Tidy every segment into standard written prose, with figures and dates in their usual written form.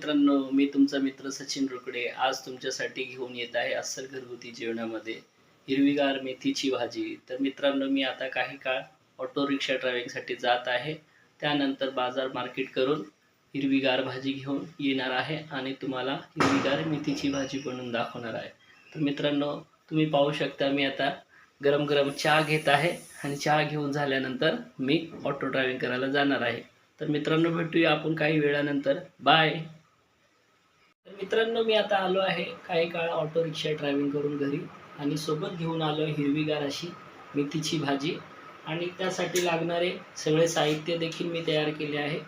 मित्रांनो, मी तुमचा मित्र सचिन रोकडे आज तुमच्यासाठी घेऊन येत आहे अस्सल घरगुती जेवणामध्ये हिरवीगार मेथीची भाजी. तर मित्रांनो, मी आता काही काळ ऑटो रिक्षा ड्रायव्हिंगसाठी जात आहे. त्यानंतर बाजार मार्केट करून हिरवीगार भाजी घेऊन येणार आहे आणि तुम्हाला हिरवीगार मेथीची भाजी बनवून दाखवणार आहे. तर मित्रांनो, तुम्ही पाहू शकता मी आता गरम गरम चहा घेत आहे आणि चहा घेऊन झाल्यानंतर मी ऑटो ड्रायव्हिंग करायला जाणार आहे. तर मित्रांनो, भेटूया आपण काही वेळानंतर. बाय. तर मित्रांनो, मी आता आलो आहे काही काळ ऑटो रिक्षा ड्रायव्हिंग करून घरी आणि सोबत घेऊन आलो हिरवीगार अशी मेथीची भाजी आणि त्यासाठी लागणारे सगळे साहित्य देखील मी तयार केले आहे.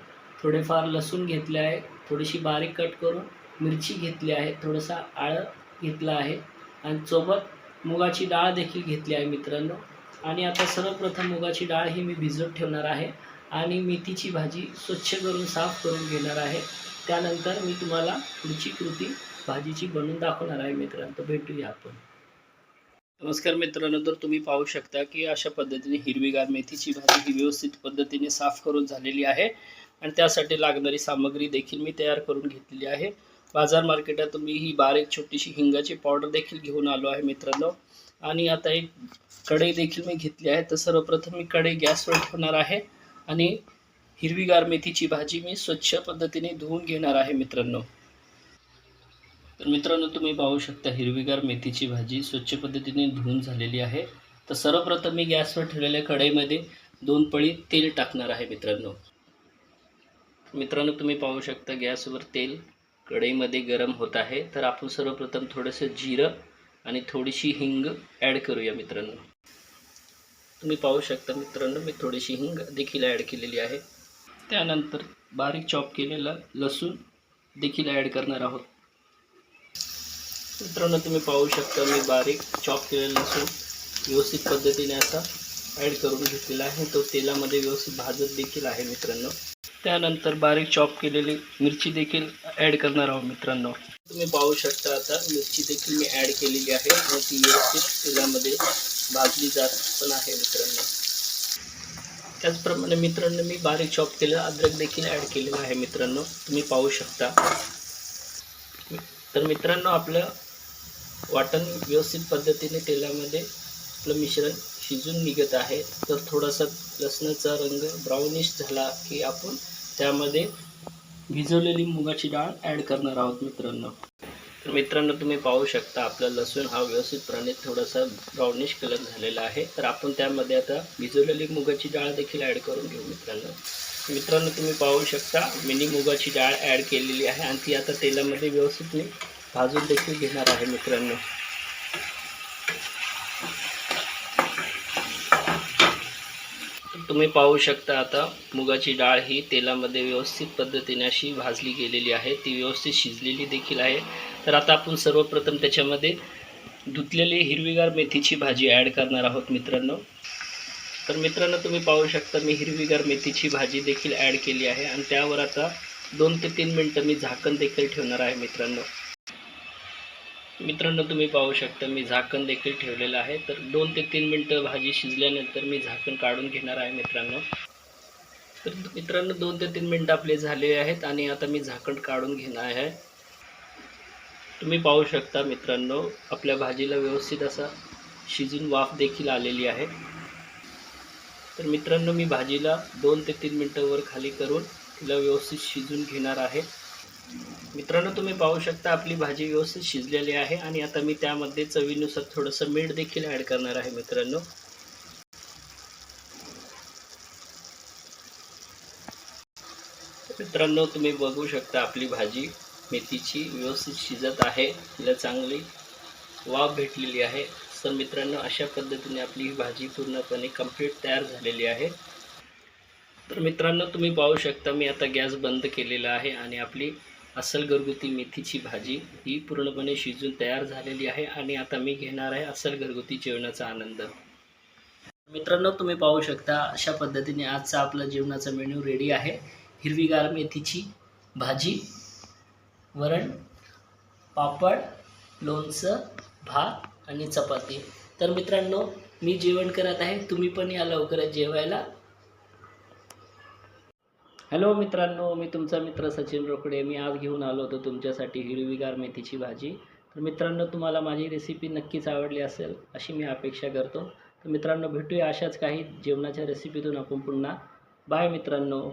थोडेफार लसूण घेतले आहे, थोडीशी बारीक कट करून मिरची घेतली आहे, थोडंसं आळं घेतलं आहे आणि सोबत मुगाची डाळ देखील घेतली आहे मित्रांनो. आणि आता सर्वप्रथम मुगाची डाळ ही मी भिजवत ठेवणार आहे आणि मेथीची भाजी स्वच्छ करून साफ करून घेणार आहे. त्यानंतर मी तुम्हाला पुढची कृती भाजीची बनवून दाखवणार आहे मित्रांनो. तर भेटूया आपण. नमस्कार मित्रांनो, तर तुम्ही पाहू शकता की अशा पद्धतीने हिरवीगार मेथीची भाजी ही व्यवस्थित पद्धतीने साफ करून झालेली आहे आणि त्यासाठी लागणारी सामग्री देखील मी तयार करून घेतलेली आहे. बाजार मार्केटातून मी ही बारीक छोटीशी हिंगाची पावडर देखील घेऊन आलो आहे मित्रांनो. आणि आता एक कढई देखील मी घेतली आहे. तर सर्वप्रथम मी कढई गॅसवर ठेवणार आहे आणि हिरवीगार मेथीची भाजी मी स्वच्छ पद्धतीने धुवून घेणार आहे मित्रांनो. तर मित्रांनो, तुम्ही पाहू शकता हिरवीगार मेथीची भाजी स्वच्छ पद्धतीने धुवून झालेली आहे. तर सर्वप्रथम मी गॅसवर ठेवलेल्या कढईमध्ये 2 पळी तेल टाकणार आहे मित्रांनो. मित्रांनो, तुम्ही पाहू शकता गॅसवर तेल कढईमध्ये गरम होत आहे. तर आपण सर्वप्रथम थोडंसं जिरं आणि थोडीशी हिंग ॲड करूया मित्रांनो. तुम्ही पाहू शकता मित्रांनो, मी थोडीशी हिंग देखील ॲड केलेली आहे. त्यानंतर बारीक चॉप केलेला लसूण देखील ॲड करणार आहोत मित्रांनो. तुम्ही पाहू शकता मी बारीक चॉप केलेला लसूण व्यवस्थित पद्धतीने असा ॲड करून घेतलेला आहे. तो तेलामध्ये व्यवस्थित भाजत देखील आहे मित्रांनो. त्यानंतर बारीक चॉप केलेली मिरची देखील ॲड करणार आहोत मित्रांनो. तुम्ही पाहू शकता आता मिरची देखील मी ॲड केलेली आहे आणि ती व्यवस्थित तेलामध्ये भाजली जात पण आहे मित्रांनो. त्याचप्रमाणे मित्रांनो, मी बारीक चॉप केलेला अद्रक देखील ॲड केलेला आहे मित्रांनो. तुम्ही पाहू शकता. तर मित्रांनो, आपलं वाटण व्यवस्थित पद्धतीने तेलामध्ये आपलं मिश्रण शिजून निघत आहे. तर थोडासा लसणाचा रंग ब्राउनिश झाला की आपण त्यामध्ये भिजवलेली मुगाची डाळ ॲड करणार आहोत मित्रांनो. तर मित्रांनो, तुम्ही पाहू शकता आपला लसूण हा व्यवस्थितपणे थोडासा ब्राउनिश कलर झालेला आहे. तर आपण त्यामध्ये आता भिजवलेली मुगाची डाळ देखील ॲड करून घेऊ मित्रांनो. मित्रांनो, तुम्ही पाहू शकता मिनी मुगाची डाळ ॲड केलेली आहे आणि ती आता तेलामध्ये व्यवस्थित मी भाजून देखील घेणार आहे मित्रांनो. तुम्ही पाहू शकता आता मुगाची डाळ ही तेलामध्ये व्यवस्थित पद्धतीने अशी भाजली गेलेली आहे. ती व्यवस्थित शिजलेली देखील आहे. तर आता आपण सर्वप्रथम त्याच्यामध्ये धुतलेली हिरवीगार मेथीची भाजी ॲड करणार आहोत मित्रांनो. तर मित्रांनो, तुम्ही पाहू शकता मी हिरवीगार मेथीची भाजी देखील ॲड केली आहे आणि त्यावर आता 2 ते 3 मिनटं मी झाकण देखील ठेवणार आहे मित्रांनो. मित्रांनो, तुम्ही पाहू शकता मी झाकण देखील ठेवलेलं आहे. तर 2 ते 3 मिनटं भाजी शिजल्यानंतर मी झाकण काढून घेणार आहे मित्रांनो. तर मित्रांनो, 2 ते 3 मिनटं आपले झाले आहेत आणि आता मी झाकण काढून घेणार आहे. तुम्ही पाहू शकता मित्रांनो, आपल्या भाजीला व्यवस्थित असा शिजून वाफ देखील आलेली आहे. तर मित्रांनो, मी भाजीला 2 ते 3 मिनटं वर खाली करून तिला व्यवस्थित शिजून घेणार आहे. मित्रांनो, तुम्ही पाहू शकता आपली भाजी व्यवस्थित शिजलेली आहे आणि आता मी त्यामध्ये चवीनुसार थोडंसं मीठ देखील ॲड करणार आहे मित्रांनो. मित्रांनो, तुम्ही बघू शकता आपली भाजी मेथीची व्यवस्थित शिजत आहे. तिला चांगली वाफ भेटलेली आहे. तर मित्रांनो, अशा पद्धतीने आपली भाजी पूर्णपणे कंप्लीट तयार झालेली आहे. तर मित्रांनो, तुम्ही पाहू शकता मी आता गॅस बंद केलेला आहे आणि आपली अस्सल घरगुती मेथीची भाजी ही पूर्णपणे शिजून तयार झालेली आहे आणि आता मी घेणार आहे अस्सल घरगुती जेवणाचा आनंद. मित्रांनो, तुम्ही पाहू शकता अशा पद्धतीने आजचा आपला जेवणाचा मेन्यू रेडी आहे. हिरवीगार मेथीची भाजी, वरण, पापड, लोणचं, भात आणि चपाती. तर मित्रांनो, मी जेवण करत आहे, तुम्ही पण या लवकरच जेवायला. हॅलो मित्रांनो, मी तुमचा मित्र सचिन रोकडे. मी आज घेऊन आलो होतो तुमच्यासाठी हिरवीगार मेथीची भाजी. तर मित्रांनो, तुम्हाला माझी रेसिपी नक्कीच आवडली असेल अशी मी अपेक्षा करतो. तर मित्रांनो, भेटूया अशाच काही जेवणाच्या रेसिपीतून आपण पुन्हा. बाय मित्रांनो.